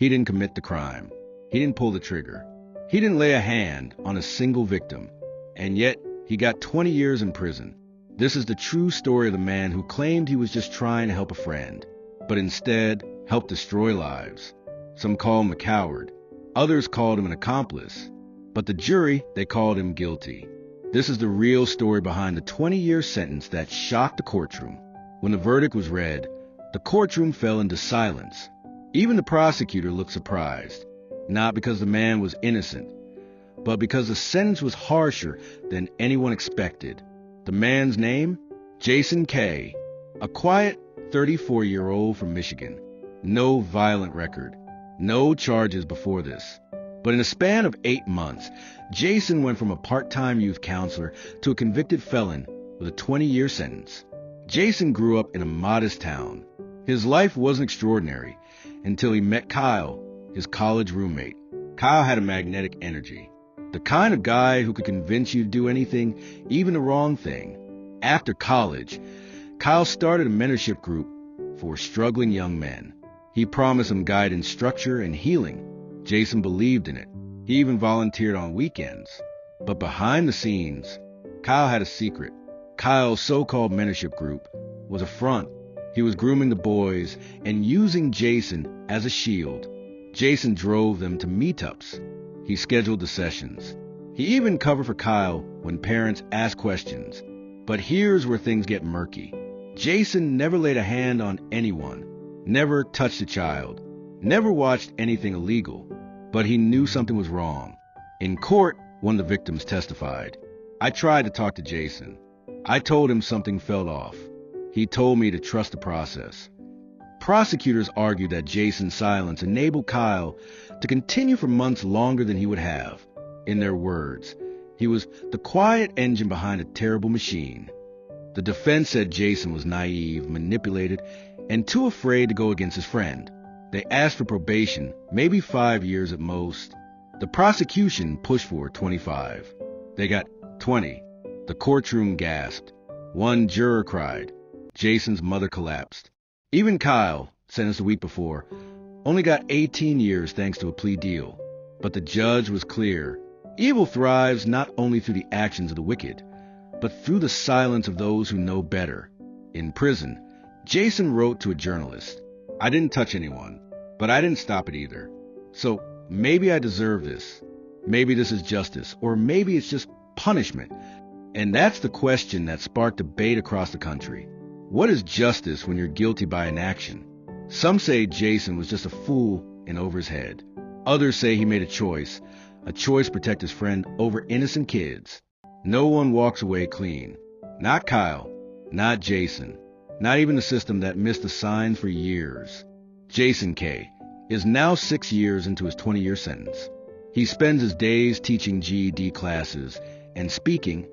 He didn't commit the crime. He didn't pull the trigger. He didn't lay a hand on a single victim. And yet, he got 20 years in prison. This is the true story of the man who claimed he was just trying to help a friend, but instead helped destroy lives. Some call him a coward. Others called him an accomplice. But the jury, they called him guilty. This is the real story behind the 20-year sentence that shocked the courtroom. When the verdict was read, the courtroom fell into silence. Even the prosecutor looked surprised, not because the man was innocent, but because the sentence was harsher than anyone expected. The man's name? Jason K., a quiet 34-year-old from Michigan. No violent record, no charges before this. But in a span of 8 months, Jason went from a part-time youth counselor to a convicted felon with a 20-year sentence. Jason grew up in a modest town. His life wasn't extraordinary until he met Kyle, his college roommate. Kyle had a magnetic energy, the kind of guy who could convince you to do anything, even the wrong thing. After college, Kyle started a mentorship group for struggling young men. He promised them guidance, structure, and healing. Jason believed in it. He even volunteered on weekends. But behind the scenes, Kyle had a secret. Kyle's so-called mentorship group was a front. He was grooming the boys and using Jason as a shield. Jason drove them to meetups. He scheduled the sessions. He even covered for Kyle when parents asked questions. But here's where things get murky. Jason never laid a hand on anyone, never touched a child, never watched anything illegal. But he knew something was wrong. In court, one of the victims testified. I tried to talk to Jason. I told him something felt off. He told me to trust the process. Prosecutors argued that Jason's silence enabled Kyle to continue for months longer than he would have. In their words, he was the quiet engine behind a terrible machine. The defense said Jason was naive, manipulated, and too afraid to go against his friend. They asked for probation, maybe 5 years at most. The prosecution pushed for 25. They got 20. The courtroom gasped. One juror cried. Jason's mother collapsed. Even Kyle, sentenced a week before, only got 18 years thanks to a plea deal. But the judge was clear. Evil thrives not only through the actions of the wicked, but through the silence of those who know better. In prison, Jason wrote to a journalist, I didn't touch anyone, but I didn't stop it either. So maybe I deserve this. Maybe this is justice, or maybe it's just punishment. And that's the question that sparked debate across the country. What is justice when you're guilty by inaction? Some say Jason was just a fool and over his head. Others say he made a choice to protect his friend over innocent kids. No one walks away clean. Not Kyle, not Jason, not even the system that missed the signs for years. Jason K. is now 6 years into his 20-year sentence. He spends his days teaching GED classes and speaking,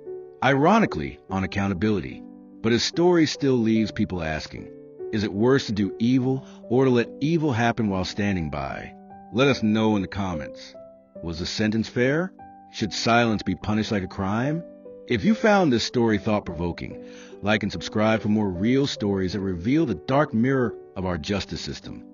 ironically, on accountability. But his story still leaves people asking, is it worse to do evil or to let evil happen while standing by? Let us know in the comments. Was the sentence fair? Should silence be punished like a crime? If you found this story thought-provoking, like and subscribe for more real stories that reveal the dark mirror of our justice system.